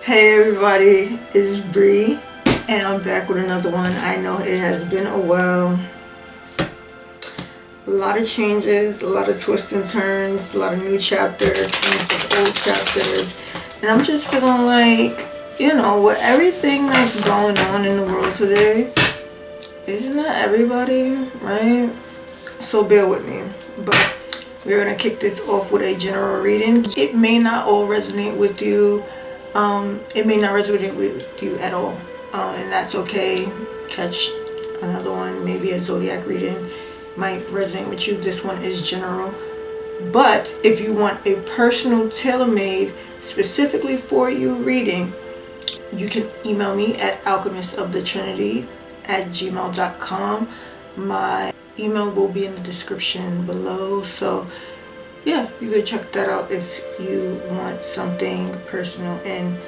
Hey everybody, it's Bree and I'm back with another one. I know it has been a while. A lot of changes, a lot of twists and turns, a lot of new chapters, and old chapters. And I'm just feeling like, with everything that's going on in the world today, isn't that everybody, right? So bear with me. But we're going to kick this off with a general reading. It may not all resonate with you. It may not resonate with you at all, and that's okay. Catch another one, maybe a zodiac reading might resonate with you. This one is general, but if you want a personal, tailor-made, specifically for you reading, you can email me at alchemistofthetrinity@gmail.com. My email will be in the description below, so yeah, you could check that out if you want something personal. And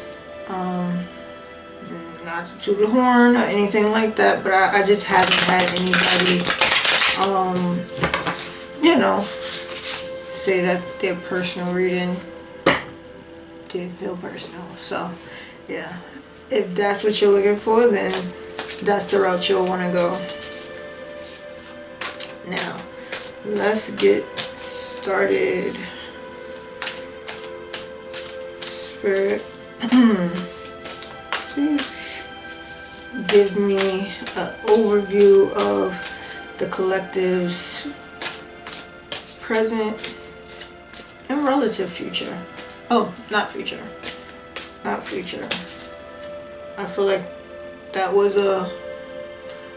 not to toot the horn or anything like that, but I just haven't had anybody say that their personal reading did feel personal. So yeah, if that's what you're looking for, then that's the route you'll want to go. Now let's get started. Spirit, please give me an overview of the collective's present and relative future. Oh, not future. Not future. I feel like that was a,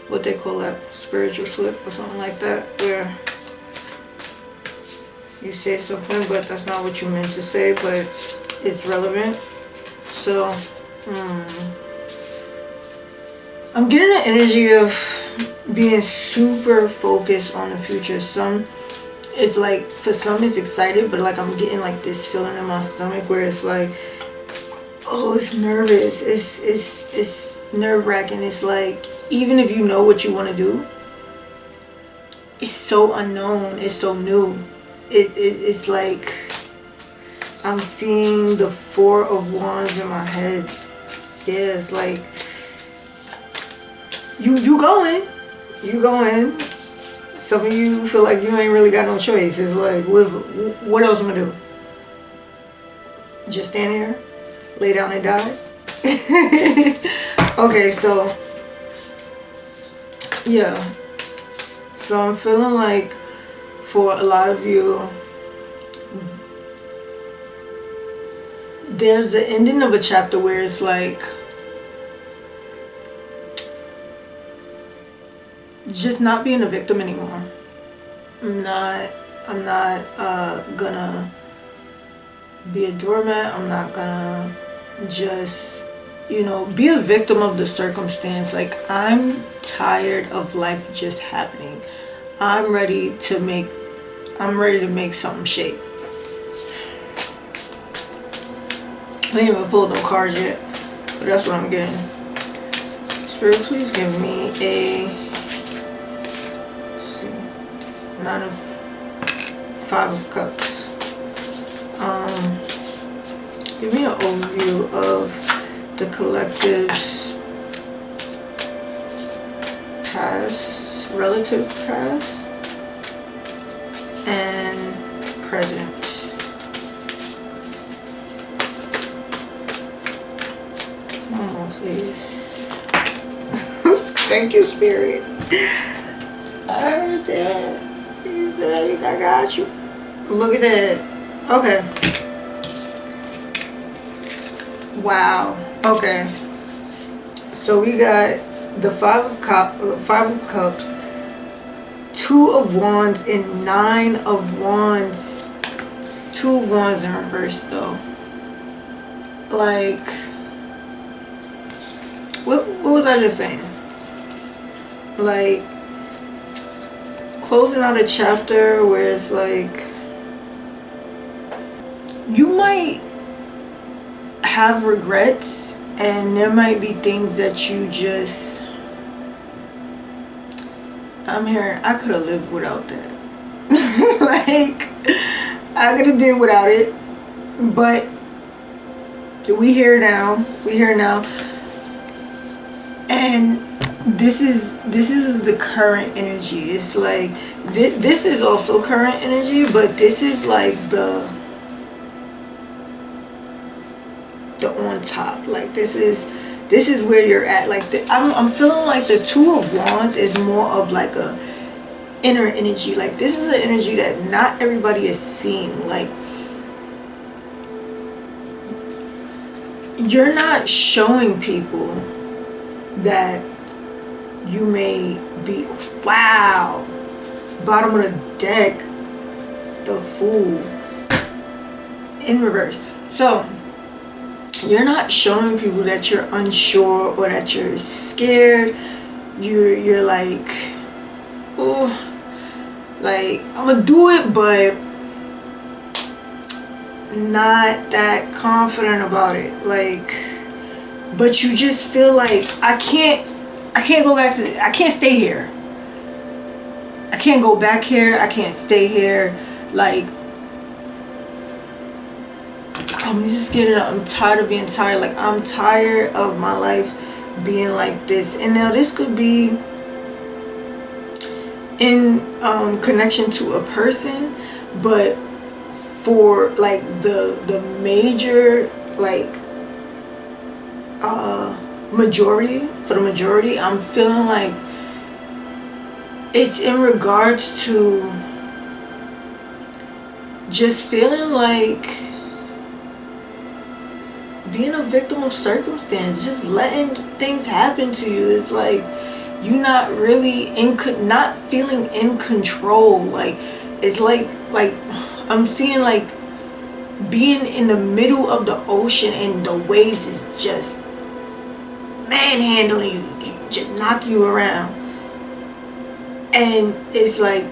what they call that, spiritual slip or something like that, where you say something but that's not what you meant to say, but it's relevant. So I'm getting the energy of being super focused on the future. Some, it's like, for some it's excited, but like I'm getting like this feeling in my stomach where it's like, oh, it's nervous, it's nerve-wracking. It's like, even if you know what you want to do, it's so unknown, it's so new. It's like I'm seeing the Four of Wands in my head. Yeah, it's like you going. Some of you feel like you ain't really got no choice. It's like, what else am I gonna do? Just stand here, lay down and die? Okay, so yeah. So I'm feeling like for a lot of you, there's the ending of a chapter where it's like, just not being a victim anymore. I'm not gonna be a doormat. I'm not gonna just, be a victim of the circumstance. Like, I'm tired of life just happening. I'm ready to make something shake. I ain't even pulled no cards yet, but that's what I'm getting. Spirit, please give me a, let's see, Five of Cups. Give me an overview of the collective's past, relative past, and present. Please. Thank you, Spirit. I heard that. He said, I got you. Look at that. Okay. Wow. Okay. So we got the Five of Cups, Two of Wands, and Nine of Wands. Two of Wands in reverse, though. Like, what was I just saying? Like, closing out a chapter where it's like, you might have regrets, and there might be things that you just, I'm hearing, I could have lived without that. Like, I could have did without it, but We here now. We here now. And this is the current energy. It's like this is also current energy, but this is like the on top. Like this is where you're at. Like I'm feeling like the Two of Wands is more of like a inner energy. Like this is an energy that not everybody is seeing. Like you're not showing people that you may be, wow, bottom of the deck, the Fool in reverse. So you're not showing people that you're unsure or that you're scared. You're like, oh, like I'm gonna do it, but not that confident about it. Like, but you just feel like I can't go back to, I can't stay here. I can't go back here. I can't stay here. Like, I'm just getting, I'm tired of being tired. Like, I'm tired of my life being like this. And now this could be in connection to a person, but for like the major, like majority, for the majority, I'm feeling like it's in regards to just feeling like being a victim of circumstance, just letting things happen to you. It's like you not really not feeling in control. Like it's like I'm seeing like being in the middle of the ocean and the waves is just manhandling you, just knock you around, and it's like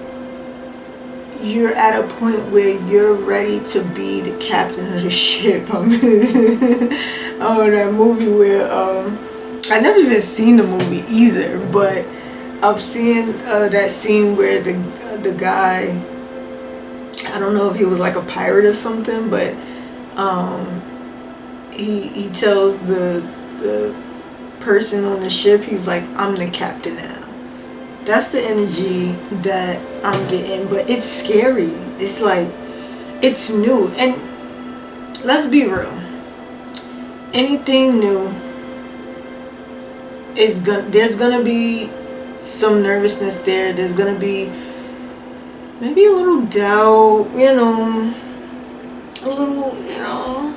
you're at a point where you're ready to be the captain of the ship. I mean, oh, that movie where I never even seen the movie either, but I've seen that scene where the guy, I don't know if he was like a pirate or something, but he tells the person on the ship, he's like, I'm the captain now. That's the energy that I'm getting, but it's scary. It's like, it's new. And let's be real, anything new is there's gonna be some nervousness there. There's gonna be maybe a little doubt, you know, a little, you know,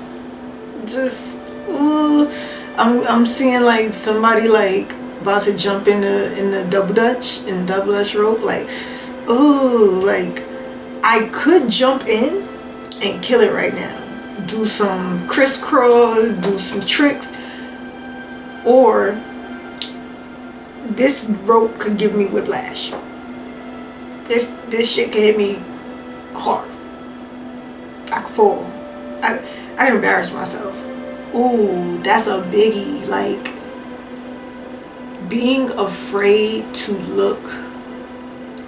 just I'm seeing like somebody like about to jump in the double dutch rope, like, ooh, like I could jump in and kill it right now, do some crisscross, do some tricks, or this rope could give me whiplash. This shit could hit me hard. I could fall. I can embarrass myself. Ooh, that's a biggie. Like, being afraid to look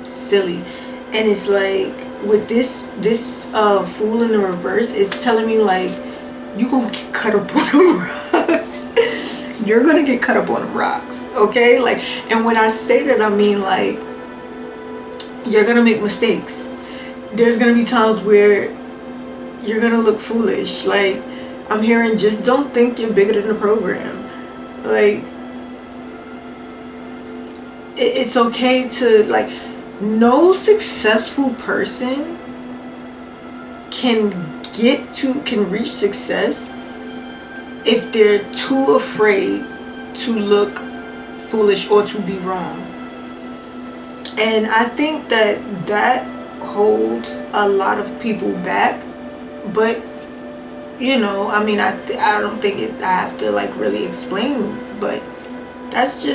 silly. And it's like with this Fool in the reverse, it's telling me like you gonna get cut up on them rocks. You're gonna get cut up on them rocks, okay? Like, and when I say that, I mean like you're gonna make mistakes. There's gonna be times where you're gonna look foolish. Like, I'm hearing, just don't think you're bigger than the program. Like, it's okay to, like, no successful person can reach success if they're too afraid to look foolish or to be wrong. And I think that holds a lot of people back. But, you know, I mean, I don't think I have to like really explain, but that's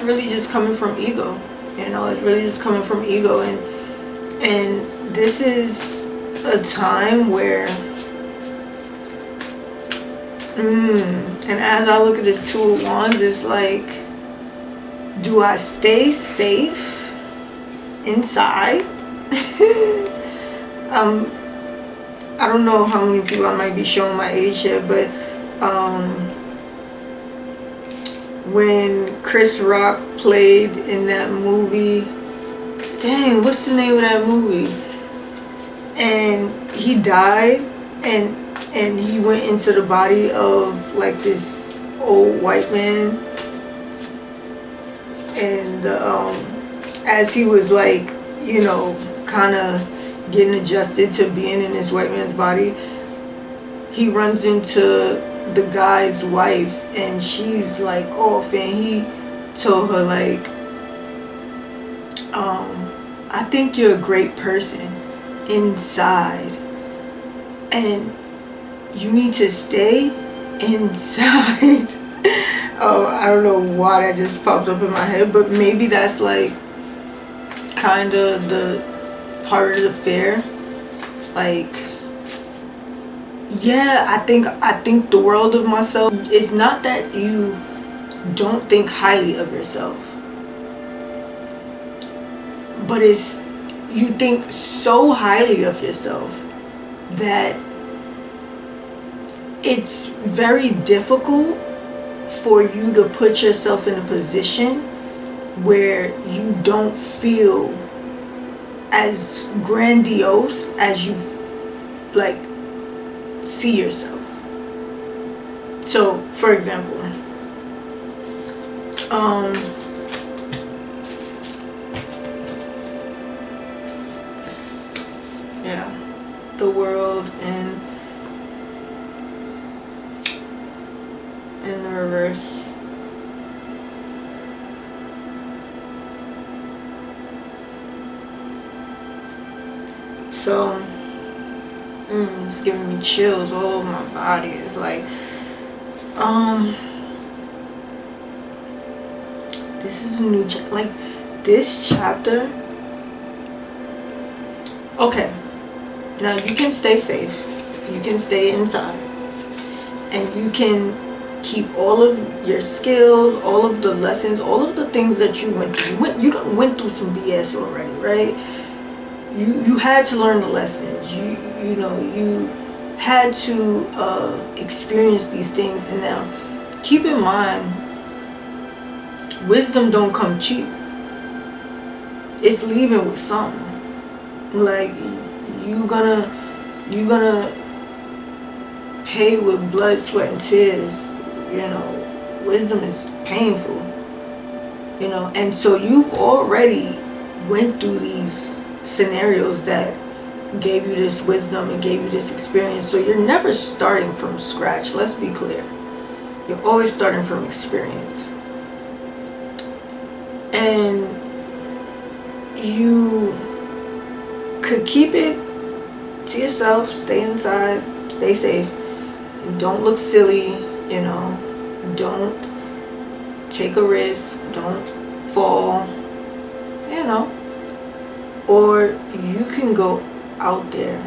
really just coming from ego. You know, it's really just coming from ego. And this is a time where and as I look at this Two of Wands, it's like, do I stay safe inside? I don't know how many people, I might be showing my age here, but when Chris Rock played in that movie, dang, what's the name of that movie? And he died, and he went into the body of like this old white man, and as he was like, you know, kind of getting adjusted to being in this white man's body, he runs into the guy's wife, and she's like off, and he told her like, I think you're a great person inside, and you need to stay inside. Oh, I don't know why that just popped up in my head, but maybe that's like kind of the part of the fear. Like, yeah, I think the world of myself is not that you don't think highly of yourself, but it's you think so highly of yourself that it's very difficult for you to put yourself in a position where you don't feel as grandiose as you like see yourself. So, for example, yeah, the world in the reverse. So it's giving me chills all over my body. It's like this is a new like this chapter. Okay, now you can stay safe, you can stay inside, and you can keep all of your skills, all of the lessons, all of the things that you went through. You went through some BS already, right? You had to learn the lessons. You know, you had to experience these things. And now, keep in mind, wisdom don't come cheap. It's leaving with something. Like you gonna pay with blood, sweat, and tears. You know, wisdom is painful. You know, and so you've already went through these scenarios that gave you this wisdom and gave you this experience. So you're never starting from scratch. Let's be clear. You're always starting from experience. And you could keep it to yourself, stay inside, stay safe, and don't look silly, you know, don't take a risk, don't fall, you know. Or you can go out there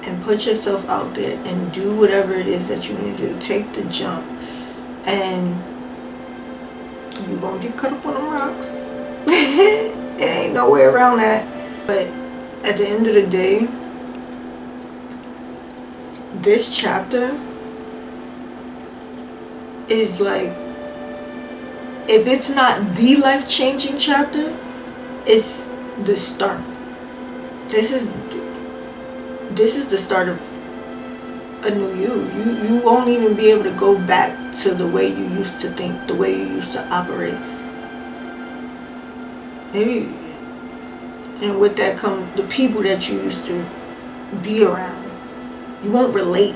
and put yourself out there and do whatever it is that you need to do. Take the jump, and you're gonna get cut up on them rocks. It ain't no way around that. But at the end of the day, this chapter is like, if it's not the life-changing chapter, it's the start. This is the start of a new you. You won't even be able to go back to the way you used to think, the way you used to operate. Maybe, and with that come the people that you used to be around. You won't relate.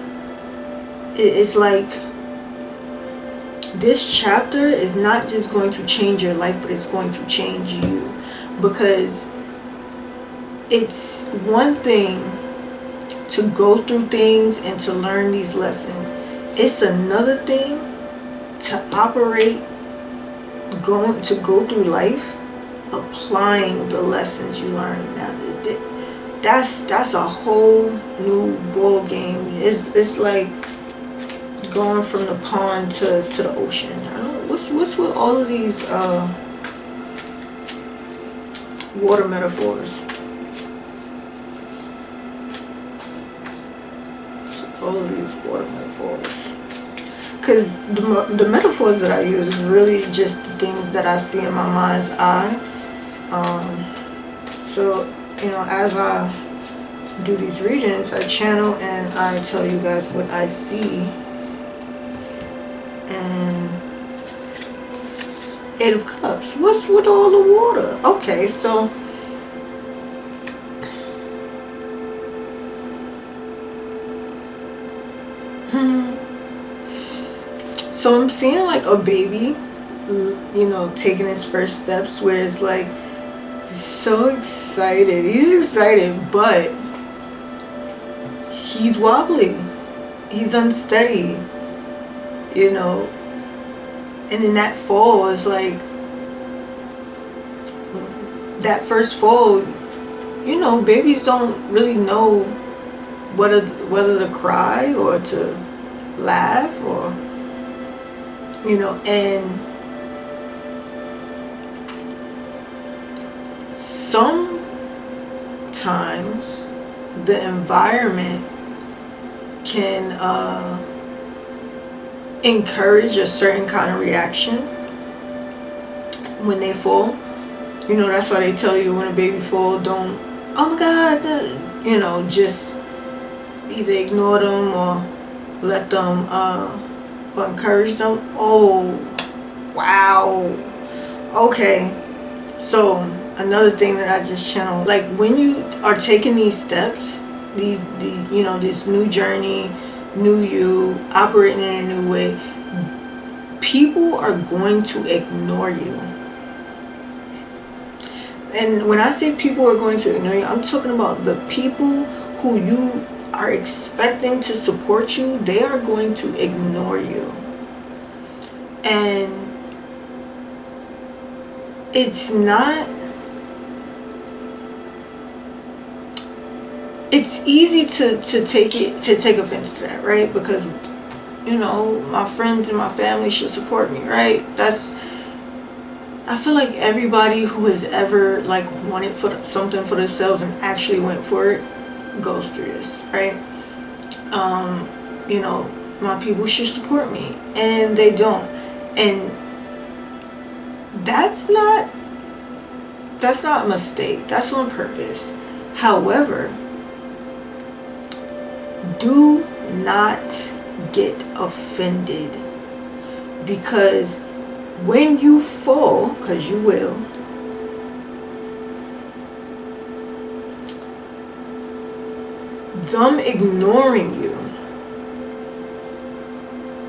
It's like this chapter is not just going to change your life, but it's going to change you. Because it's one thing to go through things and to learn these lessons. It's another thing to operate, to go through life, applying the lessons you learn. Now, that's a whole new ball game. It's like going from the pond to the ocean. I don't know, what's with all of these water metaphors? All of these water metaphors. because the metaphors that I use is really just the things that I see in my mind's eye. So, you know, as I do these readings, I channel and I tell you guys what I see. And 8 of Cups. What's with all the water? Okay, so so I'm seeing like a baby, you know, taking his first steps, where it's like so excited. He's excited, but he's wobbly. He's unsteady, you know. And in that fall, it's like that first fall, you know, babies don't really know whether to cry or to laugh, or, you know. And sometimes the environment can encourage a certain kind of reaction when they fall. You know, that's why they tell you when a baby fall, don't, oh my God, you know, just either ignore them or let them or encourage them. Oh, wow. Okay, so another thing that I just channeled, like when you are taking these steps, these you know, this new journey, new you, operating in a new way, people are going to ignore you. And when I say people are going to ignore you, I'm talking about the people who you are expecting to support you. They are going to ignore you. And it's easy to take offense to that, right? Because, you know, my friends and my family should support me, right? I feel like everybody who has ever like wanted something for themselves and actually went for it goes through this, right? You know, my people should support me, and they don't. And that's not a mistake. That's on purpose. However, do not get offended, because when you fall, because you will, them ignoring you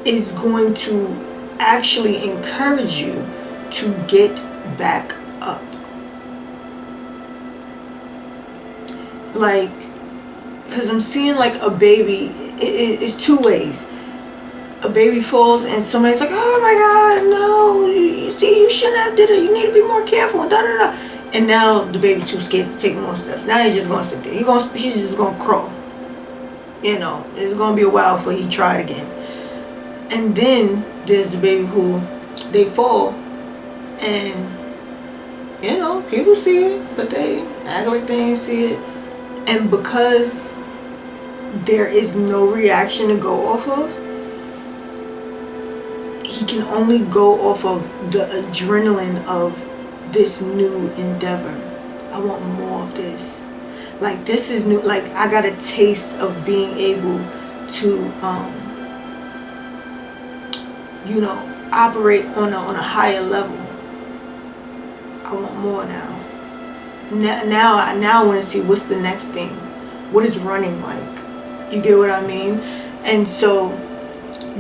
is going to actually encourage you to get back up. Like, because I'm seeing like a baby, it's two ways. A baby falls and somebody's like, oh my God, no, you see, you shouldn't have did it, you need to be more careful, da da da. And now the baby too scared to take more steps. Now he's just gonna sit there. He's just gonna crawl. You know, it's gonna be a while before he tried again. And then there's the baby who they fall, and you know, people see it, but they act like they ain't see it. And because there is no reaction to go off of, he can only go off of the adrenaline of this new endeavor. I want more of this. Like, this is new. Like, I got a taste of being able to, you know, operate on a higher level. I want more now. Now I want to see what's the next thing. What is running like? You get what I mean? And so,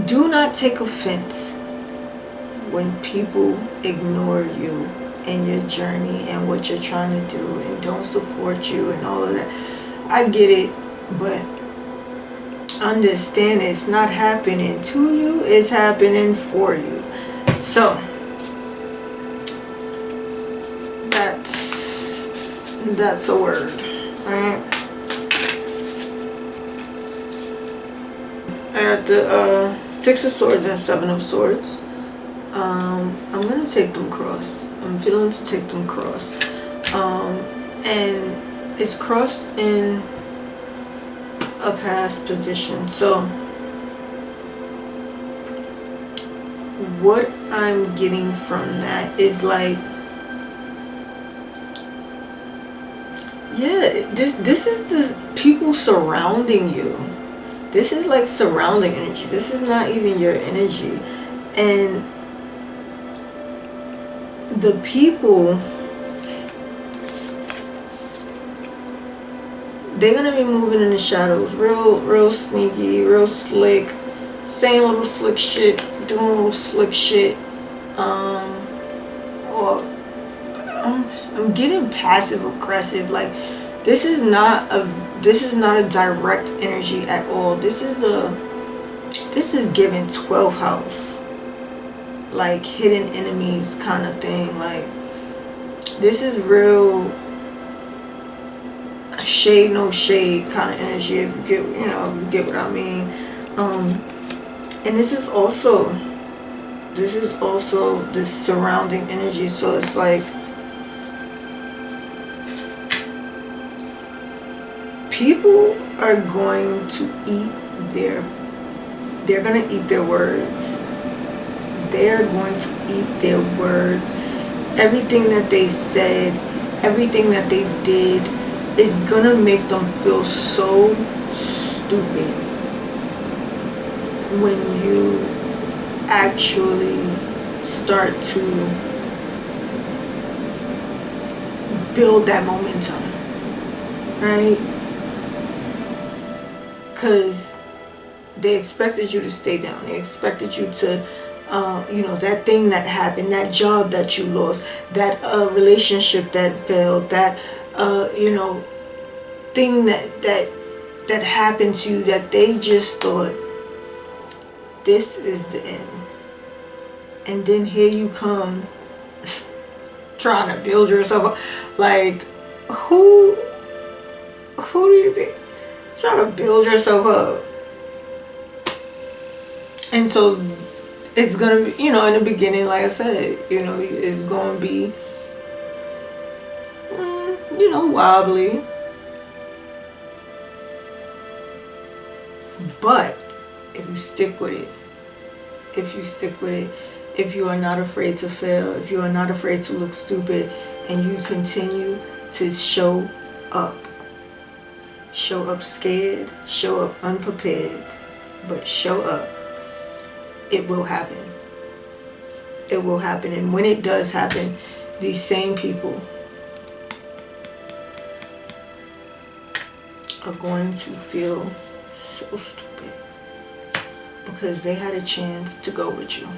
do not take offense when people ignore you and your journey and what you're trying to do and don't support you and all of that. I get it, but understand it's not happening to you, it's happening for you. So that's a word, right? I got the 6 of Swords and 7 of Swords. I'm gonna take them crossed. I'm feeling to take them crossed. And it's crossed in a past position. So what I'm getting from that is like, yeah, this is the people surrounding you. This is like surrounding energy. This is not even your energy. And the people, they're gonna be moving in the shadows, real sneaky, real slick, saying little slick shit, doing little slick shit. Or I'm getting passive aggressive. Like, this is not a direct energy at all. This is giving 12th house, like hidden enemies kind of thing. Like, this is real shade no shade kind of energy, if you get, you get what I mean. And this is also this surrounding energy. So it's like, people are going to they're going to eat their words. They're going to eat their words. Everything that they said, everything that they did is going to make them feel so stupid when you actually start to build that momentum, right? Because they expected you to stay down. They expected you to, that thing that happened, that job that you lost, that relationship that failed, that, thing that happened to you, that they just thought, this is the end. And then here you come trying to build yourself up. Like, who do you think? Trying to build yourself up. And so it's gonna be, in the beginning, like I said, it's gonna be, wobbly. But if you stick with it, if you are not afraid to fail, if you are not afraid to look stupid, and you continue to show up scared, show up unprepared, but show up, it will happen. It will happen. And when it does happen, these same people are going to feel so stupid because they had a chance to go with you.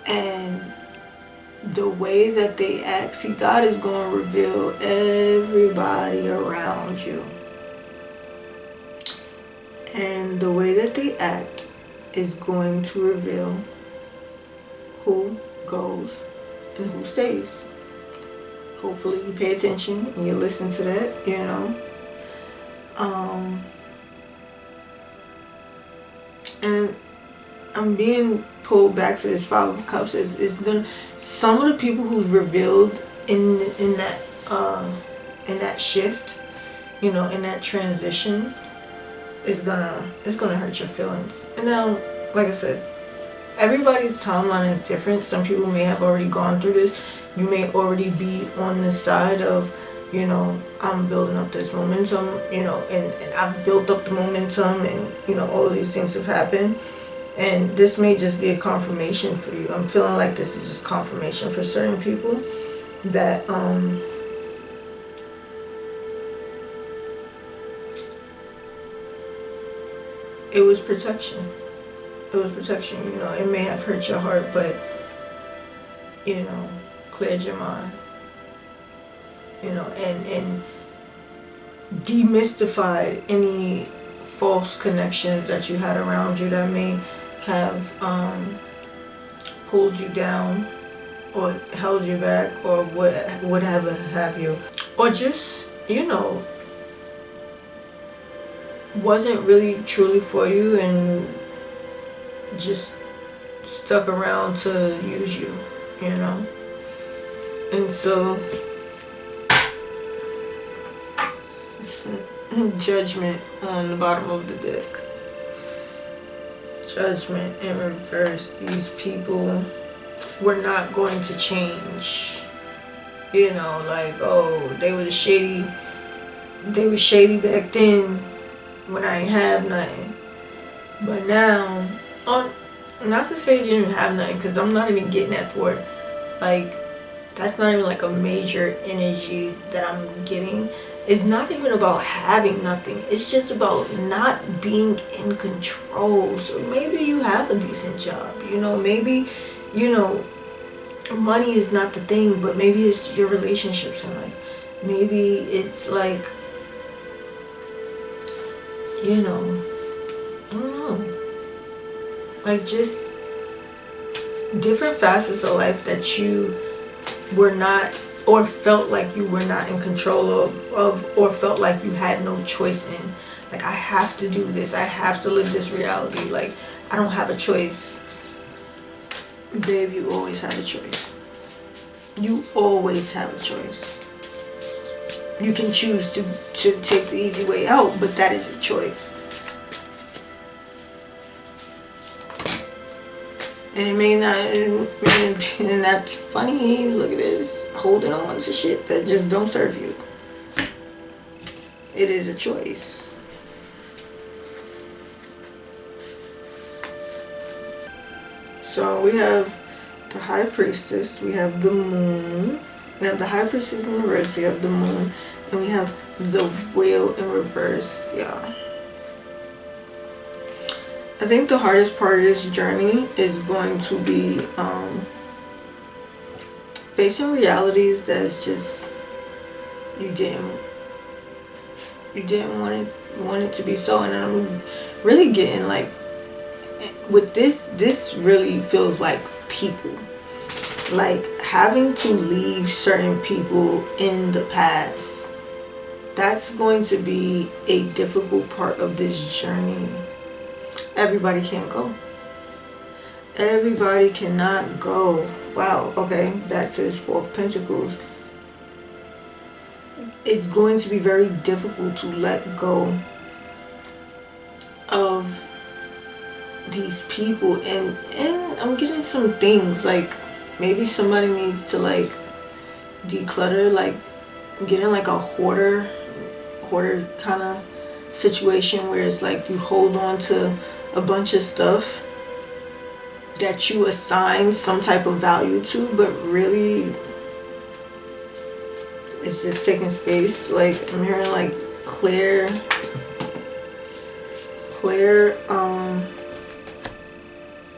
And the way that they act, see, God is going to reveal everybody around you. And the way that they act is going to reveal who goes and who stays. Hopefully you pay attention and you listen to that, And I'm being pulled back to this Five of Cups. Is gonna, some of the people who's revealed in that shift, in that transition, it's gonna hurt your feelings. And now, like I said, everybody's timeline is different. Some people may have already gone through this. You may already be on the side of, I'm building up this momentum, and I've built up the momentum, and all of these things have happened. And this may just be a confirmation for you. I'm feeling like this is just confirmation for certain people that it was protection. It was protection. It may have hurt your heart, but cleared your mind. And demystified any false connections that you had around you that may have pulled you down or held you back or whatever have you, or just wasn't really truly for you and just stuck around to use you, and so Judgment on the bottom of the deck. Judgment in reverse. These people were not going to change. You know, like, oh, they were shady back then when I ain't have nothing. But now, not to say you didn't have nothing, because I'm not even getting that for it. Like, that's not even like a major energy that I'm getting. It's not even about having nothing. It's just about not being in control. So maybe you have a decent job. You know, maybe, you know, money is not the thing, but maybe it's your relationships in life. Maybe it's like, you know, I don't know. Like just different facets of life that you were not, or felt like you were not in control of, or felt like you had no choice in. Like, I have to do this. I have to live this reality. Like, I don't have a choice. Babe, you always have a choice. You always have a choice. You can choose to take the easy way out, but that is a choice. And it may not, and that's funny. Look at this, holding on to shit that just don't serve you. It is a choice. So we have the High Priestess, we have the Moon, we have the High Priestess in reverse, we have the Moon, and we have the Wheel in reverse, yeah. I think the hardest part of this journey is going to be facing realities that's just you didn't want it to be so. And I'm really getting like, with this really feels like people, like having to leave certain people in the past. That's going to be a difficult part of this journey. Everybody can't go. Everybody cannot go. Wow, okay, back to this Four of Pentacles. It's going to be very difficult to let go of these people, and I'm getting some things like maybe somebody needs to like declutter, like getting like a hoarder kind of situation where it's like you hold on to a bunch of stuff that you assign some type of value to, but really it's just taking space. Like I'm hearing like clear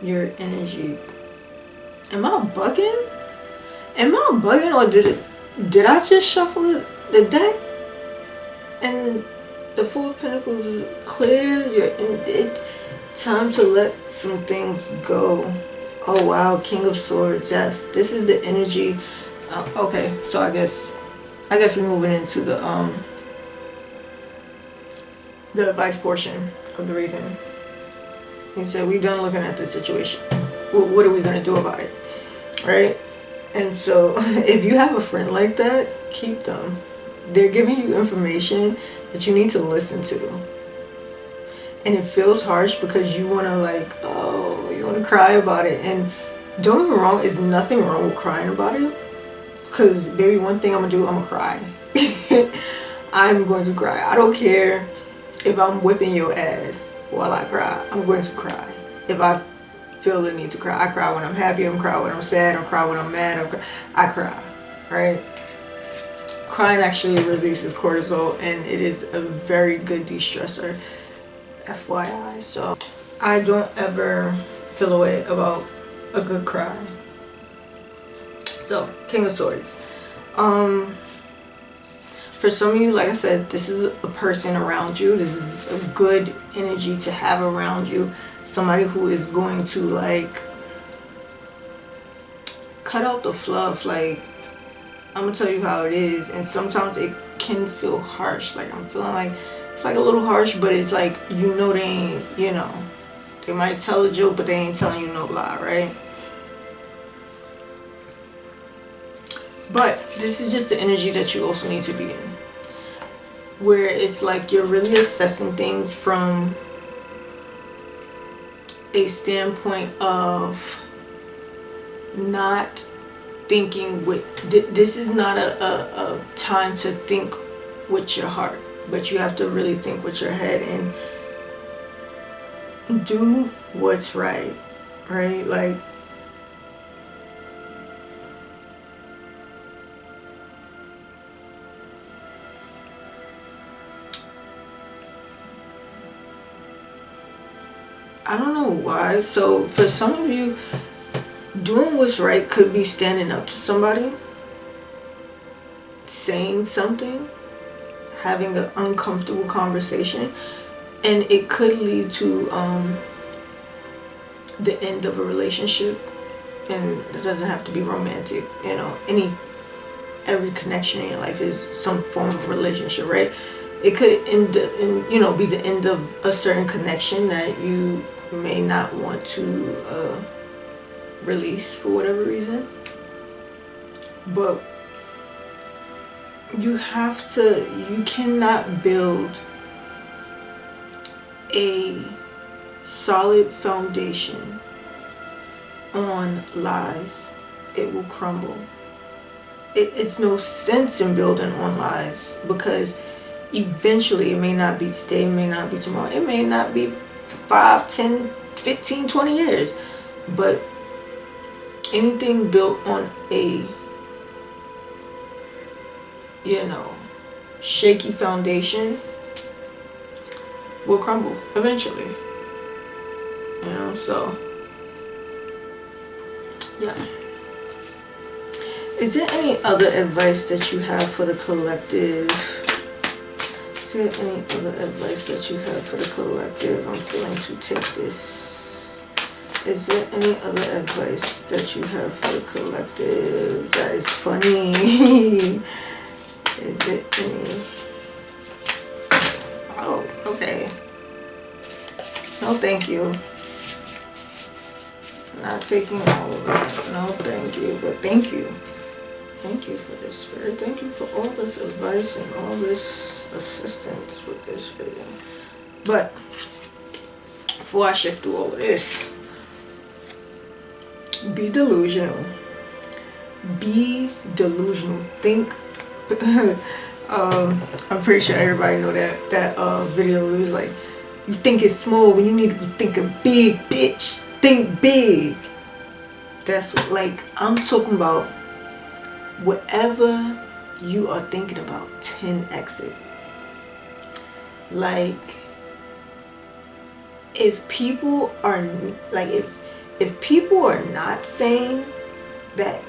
your energy. Am I bugging? Or did I just shuffle the deck? And the Four of Pentacles is clear. It's time to let some things go. Oh wow, King of Swords. Yes, this is the energy. Okay, so I guess we're moving into the advice portion of the reading. He said, we're done looking at the situation. Well, what are we gonna do about it, right? And so, if you have a friend like that, keep them. They're giving you information that you need to listen to. And it feels harsh because you want to like, oh, you want to cry about it. And don't get me wrong, there's nothing wrong with crying about it. Because, baby, one thing I'm going to do, I'm going to cry. I'm going to cry. I don't care if I'm whipping your ass while I cry. I'm going to cry. If I feel the need to cry. I cry when I'm happy. I'm cry when I'm sad. I cry when I'm mad. I cry. Right? Crying actually releases cortisol, and it is a very good de-stressor, FYI. So I don't ever feel away about a good cry. So King of Swords. For some of you, like I said, this is a person around you. This is a good energy to have around you. Somebody who is going to like cut out the fluff. Like, I'm gonna tell you how it is, and sometimes it can feel harsh. Like I'm feeling like it's like a little harsh, but it's like, you know, they ain't, you know, they might tell a joke, but they ain't telling you no lie, right? But this is just the energy that you also need to be in, where it's like you're really assessing things from a standpoint of not thinking with, this is not a time to think with your heart, but you have to really think with your head and do what's right, right? Like, I don't know why. So for some of you, doing what's right could be standing up to somebody, saying something, having an uncomfortable conversation, and it could lead to the end of a relationship. And it doesn't have to be romantic, you know. Every connection in your life is some form of relationship, right? It could end in, you know, be the end of a certain connection that you may not want to release for whatever reason. But you cannot build a solid foundation on lies. It will crumble. It's no sense in building on lies, because eventually, it may not be today, it may not be tomorrow, it may not be 5, 10, 15, 20 years, but anything built on a, you know, shaky foundation will crumble eventually, you know. So yeah. Is there any other advice that you have for the collective? Is there any other advice that you have for the collective? I'm going to take this. Is there any other advice that you have for the collective that is funny? Is there any? Oh, okay. No, thank you. Not taking all of it. No, thank you. But thank you. Thank you for this, Spirit. Thank you for all this advice and all this assistance with this video. But before I shift through all of this, be delusional. Be delusional. Think. I'm pretty sure everybody know that video where it was like, you think it's small when you need to be thinking big, bitch. Think big. That's like, I'm talking about whatever you are thinking about, 10x it. Like, if people are like, if people are not saying that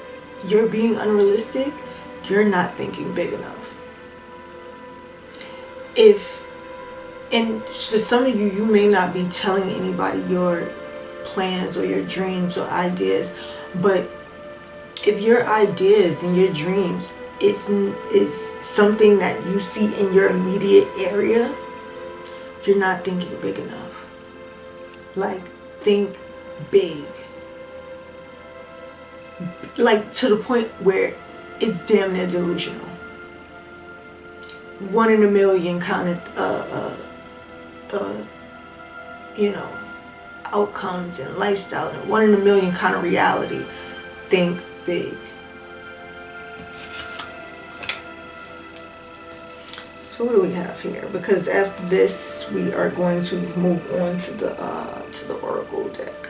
you're being unrealistic, you're not thinking big enough. And for some of you, you may not be telling anybody your plans or your dreams or ideas, but if your ideas and your dreams is something that you see in your immediate area, you're not thinking big enough. Like, think big. Like, to the point where it's damn near delusional. 1 in a million kind of you know, outcomes and lifestyle, and 1 in a million kind of reality. Think big. So what do we have here? Because after this, we are going to move on to the oracle deck.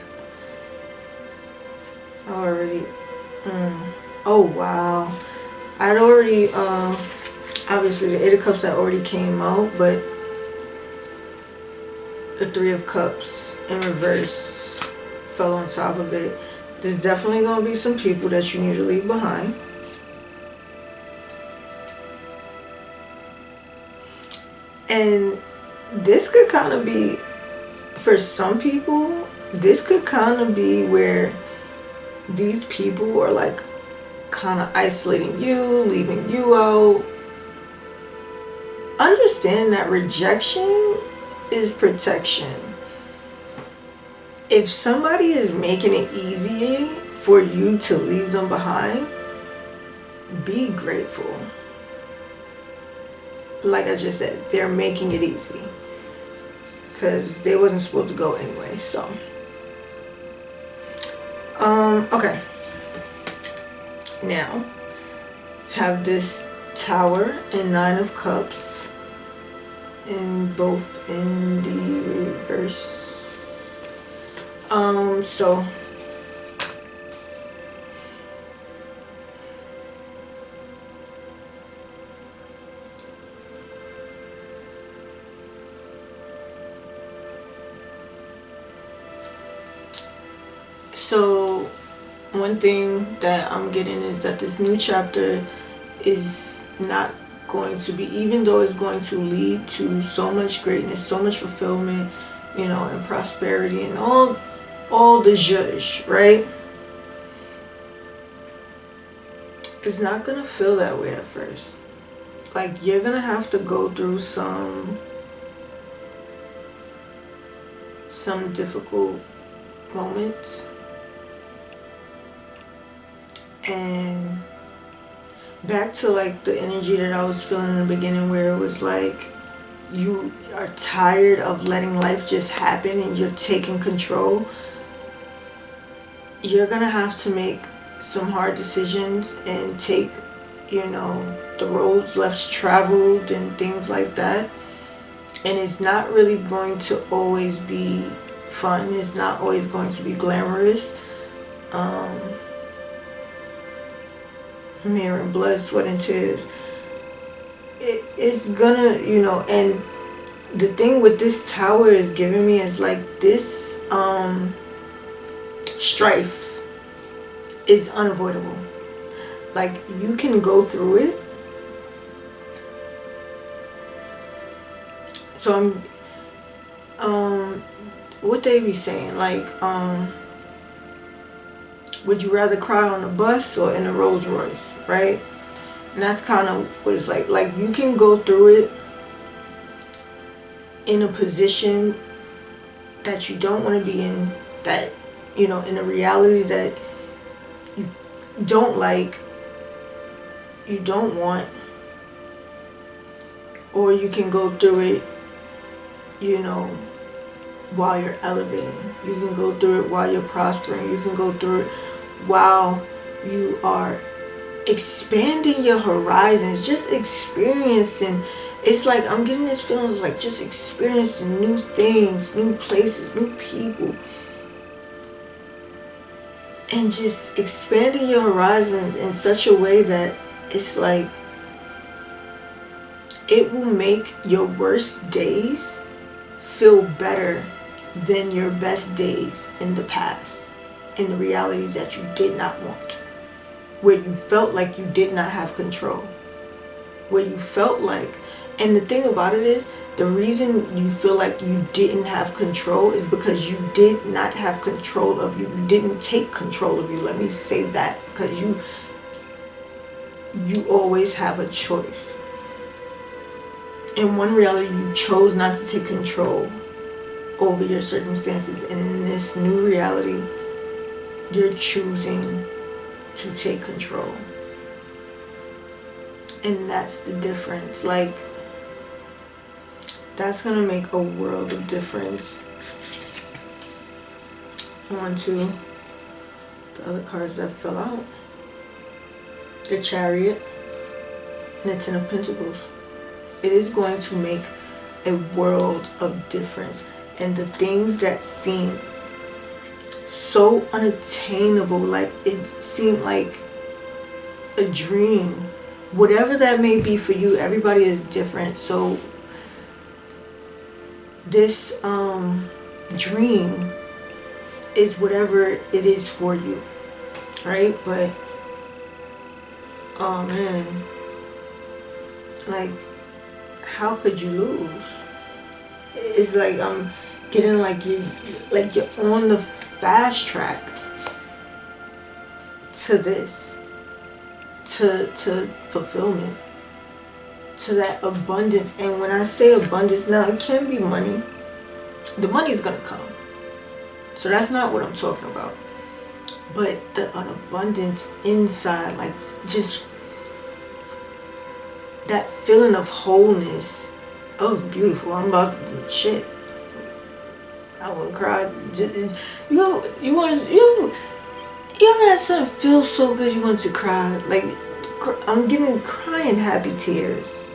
Already. Oh wow! I'd already obviously the 8 of Cups that already came out, but the 3 of Cups in reverse fell on top of it. There's definitely going to be some people that you need to leave behind. And this could kind of be, for some people, this could kind of be where these people are like kind of isolating you, leaving you out. Understand that rejection is protection. If somebody is making it easy for you to leave them behind, be grateful. Like I just said, they're making it easy because they wasn't supposed to go anyway. So Okay. Now, have this Tower and Nine of Cups in both in the reverse. So one thing that I'm getting is that this new chapter is not going to be, even though it's going to lead to so much greatness, so much fulfillment, you know, and prosperity and all the zhuzh, right? It's not gonna feel that way at first. Like, you're gonna have to go through some difficult moments. And back to like the energy that I was feeling in the beginning, where it was like you are tired of letting life just happen and you're taking control. You're gonna have to make some hard decisions and take, you know, the roads less traveled and things like that. And it's not really going to always be fun. It's not always going to be glamorous. Mirror, blood, sweat, and tears. It's gonna, you know, and the thing with this Tower is giving me is like this strife is unavoidable. Like, you can go through it. So what they be saying, like, would you rather cry on a bus or in a Rolls Royce, right? And that's kind of what it's like. Like, you can go through it in a position that you don't want to be in, that, you know, in a reality that you don't like, you don't want, or you can go through it, you know, while you're elevating. You can go through it while you're prospering. You can go through it while you are expanding your horizons, just experiencing. It's like I'm getting this feeling of like just experiencing new things, new places, new people, and just expanding your horizons in such a way that it's like it will make your worst days feel better than your best days in the past, in the reality that you did not want, where you felt like you did not have control, where you felt like, and the thing about it is, the reason you feel like you didn't have control is because you did not have control of you. You didn't take control of you. Let me say that, because you always have a choice. In one reality, you chose not to take control over your circumstances, and in this new reality, you're choosing to take control. And that's the difference. Like, that's gonna make a world of difference. On to the other cards that fell out. The Chariot and the Ten of Pentacles. It is going to make a world of difference. And the things that seem so unattainable, like it seemed like a dream, whatever that may be for you, everybody is different. So this dream is whatever it is for you, right? But oh man, like, how could you lose? It's like I'm getting like you're on the fast track to this, to fulfillment, to that abundance. And when I say abundance, now it can be money. The money's gonna come, so that's not what I'm talking about. But an abundance inside, like just that feeling of wholeness. Oh, it's beautiful. I'm about shit. I wouldn't cry. You ever had something feel so good you want to cry? Like, I'm getting crying happy tears.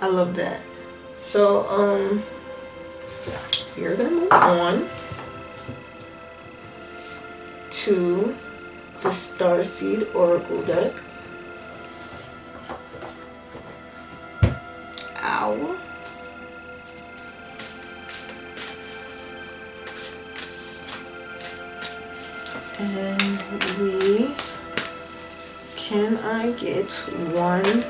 I love that. So, you're gonna move on to the Starseed Oracle deck. Ow. And can I get one?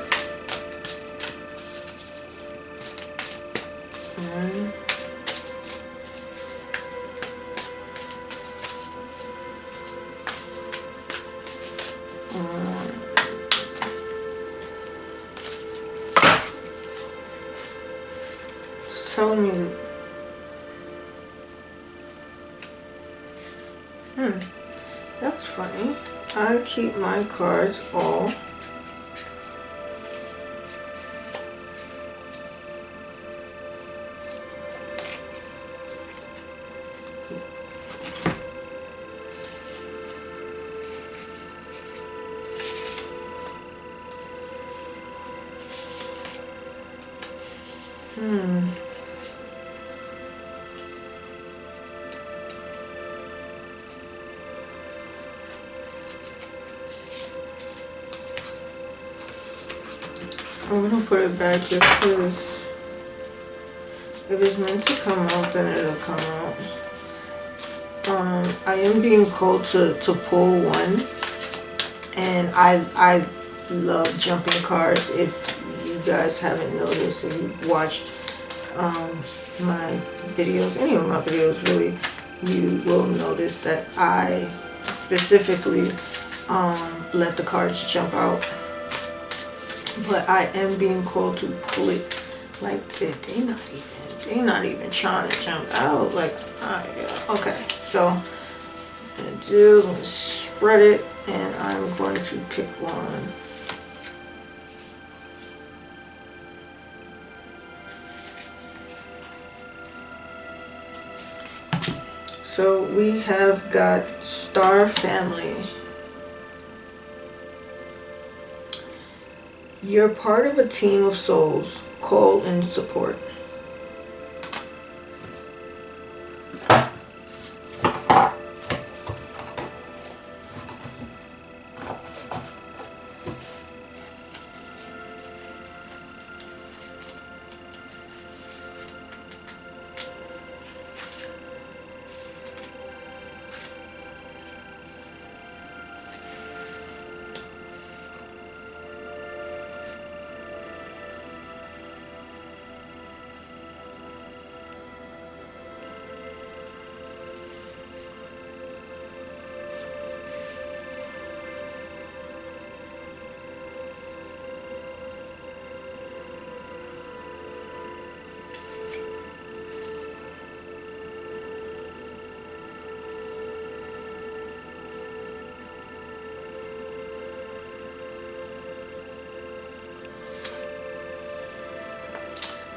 Tell me. That's funny. I keep my cards all. I'm gonna put it back just because if it's meant to come out, then it'll come out. I am being called to pull one, and I love jumping cards. If you guys haven't noticed, if you've watched my videos, any of my videos really, you will notice that I specifically let the cards jump out. But I am being called to pull it. Like they not even trying to jump out. Like, okay. So I'm gonna spread it, and I'm going to pick one. So we have got Star Family. You're part of a team of souls. Call in support.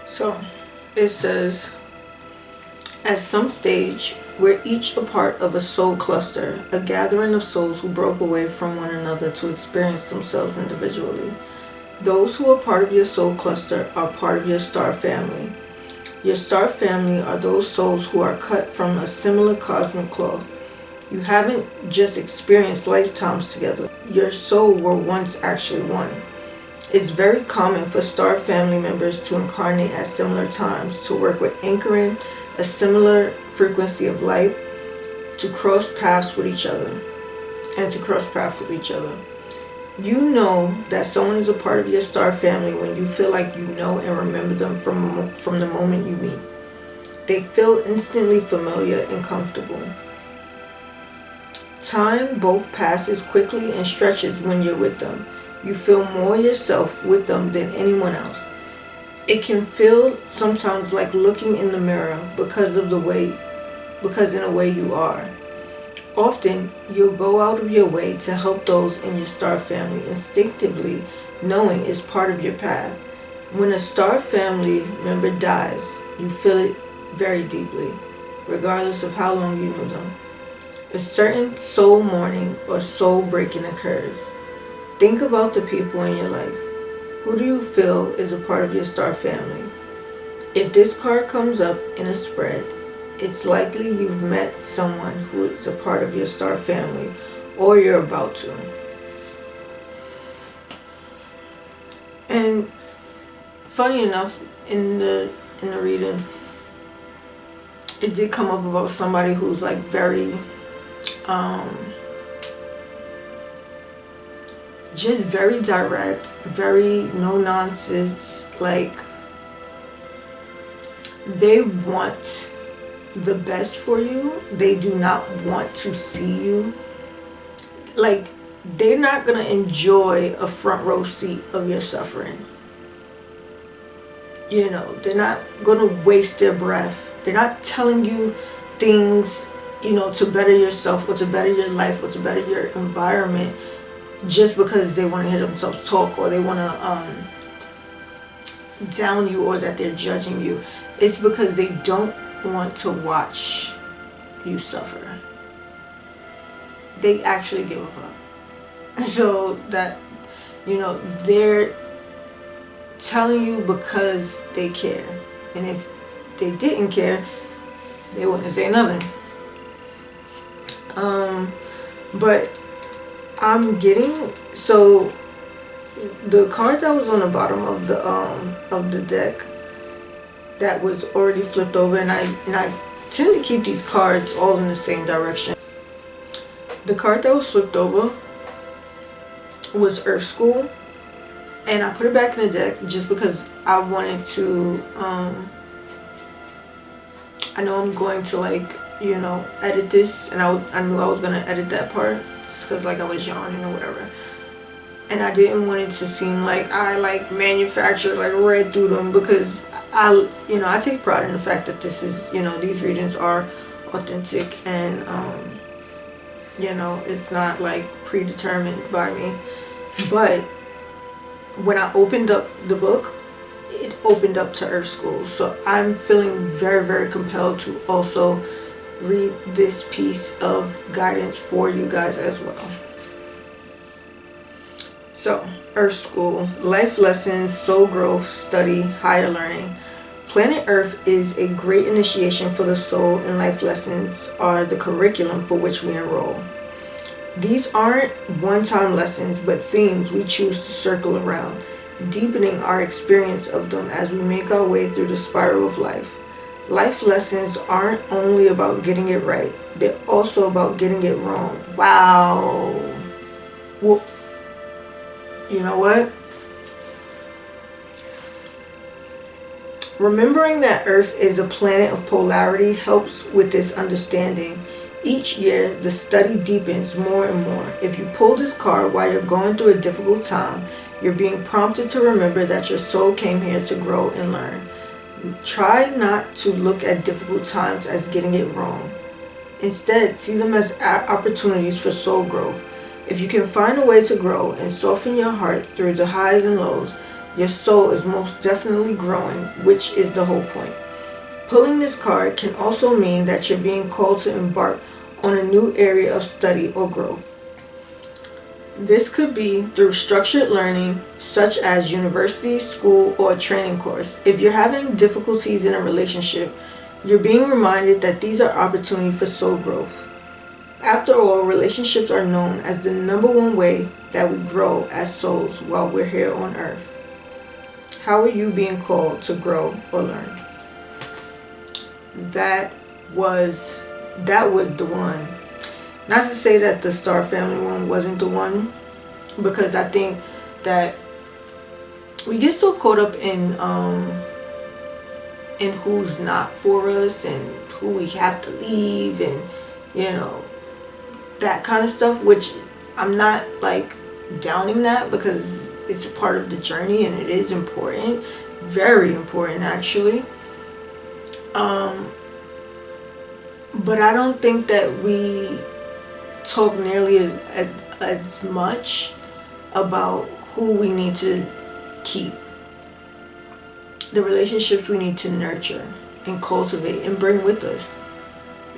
So it says, at some stage, we're each a part of a soul cluster, a gathering of souls who broke away from one another to experience themselves individually. Those who are part of your soul cluster are part of your star family. Your star family are those souls who are cut from a similar cosmic cloth. You haven't just experienced lifetimes together. Your soul were once actually one. It's very common for star family members to incarnate at similar times, to work with anchoring a similar frequency of light, to cross paths with each other, You know that someone is a part of your star family when you feel like you know and remember them from the moment you meet. They feel instantly familiar and comfortable. Time both passes quickly and stretches when you're with them. You feel more yourself with them than anyone else. It can feel sometimes like looking in the mirror because in a way you are. Often, you'll go out of your way to help those in your star family instinctively, knowing it's part of your path. When a star family member dies, you feel it very deeply, regardless of how long you knew them. a certain soul mourning or soul breaking occurs. Think about the people in your life. Who do you feel is a part of your star family? If this card comes up in a spread, it's likely you've met someone who is a part of your star family, or you're about to. And funny enough, in the reading, it did come up about somebody who's like very just very direct, very no nonsense. Like, they want the best for you. They do not want to see you. Like, they're not gonna enjoy a front row seat of your suffering. You know, they're not gonna waste their breath. They're not telling you things, you know, to better yourself or to better your life or to better your environment just because they want to hear themselves talk, or they want to down you, or that they're judging you. It's because they don't want to watch you suffer. They actually give a fuck. So that, you know, they're telling you because they care. And if they didn't care, they wouldn't say nothing. But I'm getting, so the card that was on the bottom of the deck that was already flipped over, and I tend to keep these cards all in the same direction. The card that was flipped over was Earth School, and I put it back in the deck just because I wanted to I know I'm going to, like, you know, edit this, and I knew I was gonna edit that part just because, like, I was yawning or whatever, and I didn't want it to seem like I like manufactured, like, read through them, because I take pride in the fact that this is, you know, these readings are authentic, and you know, it's not like predetermined by me. But when I opened up the book, it opened up to Earth School, so I'm feeling very, very compelled to also read this piece of guidance for you guys as well. So, Earth School, life lessons, soul growth, study, higher learning. Planet Earth is a great initiation for the soul, and life lessons are the curriculum for which we enroll. These aren't one-time lessons, but themes we choose to circle around, deepening our experience of them as we make our way through the spiral of life. Life lessons aren't only about getting it right, they're also about getting it wrong. Wow. Well, you know what? Remembering that Earth is a planet of polarity helps with this understanding. Each year, the study deepens more and more. If you pull this card while you're going through a difficult time, you're being prompted to remember that your soul came here to grow and learn. Try not to look at difficult times as getting it wrong. Instead, see them as opportunities for soul growth. If you can find a way to grow and soften your heart through the highs and lows, your soul is most definitely growing, which is the whole point. Pulling this card can also mean that you're being called to embark on a new area of study or growth. This could be through structured learning, such as university, school, or a training course. If you're having difficulties in a relationship, you're being reminded that these are opportunities for soul growth. After all, relationships are known as the #1 way that we grow as souls while we're here on Earth. How are you being called to grow or learn? That was the one. Not to say that the Star Family one wasn't the one, because I think that we get so caught up in who's not for us and who we have to leave, and you know, that kind of stuff, which I'm not like downing that, because it's a part of the journey and it is important, very important actually. But I don't think that we talk nearly as much about who we need to keep, the relationships we need to nurture and cultivate and bring with us.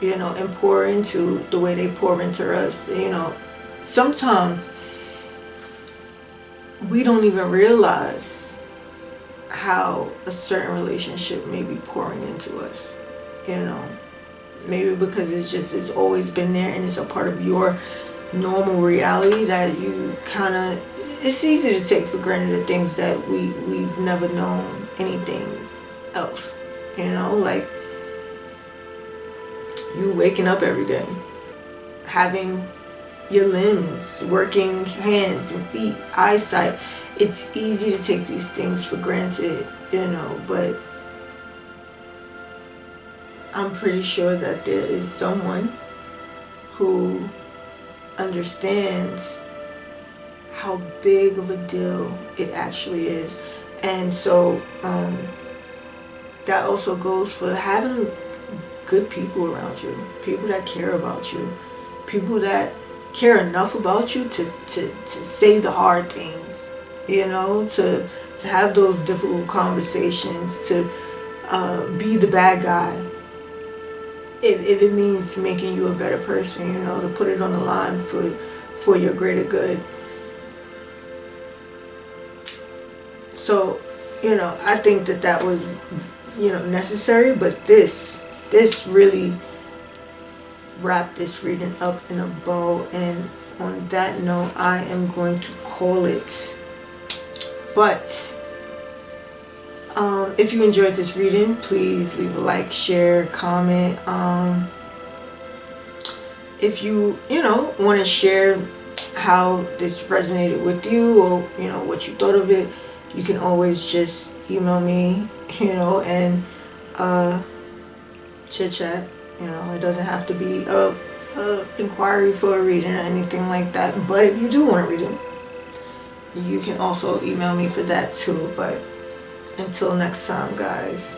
you know, and pour into the way they pour into us. You know, sometimes we don't even realize how a certain relationship may be pouring into us, you know. Maybe because it's always been there and it's a part of your normal reality that you kind of, it's easy to take for granted the things that we've never known anything else, you know. Like you waking up every day, having your limbs, working hands and feet, eyesight. It's easy to take these things for granted, you know, but I'm pretty sure that there is someone who understands how big of a deal it actually is. And so that also goes for having good people around you, people that care about you, people that care enough about you to say the hard things, you know, to have those difficult conversations, to be the bad guy if it means making you a better person, you know, to put it on the line for your greater good. So, you know, I think that was, you know, necessary, but this really wrapped this reading up in a bow, and on that note I am going to call it. But if you enjoyed this reading, please leave a like, share, comment. If you know, want to share how this resonated with you, or you know what you thought of it, you can always just email me, you know, and chit chat. You know, it doesn't have to be a inquiry for a reading or anything like that. But if you do want a reading, you can also email me for that too. But until next time, guys.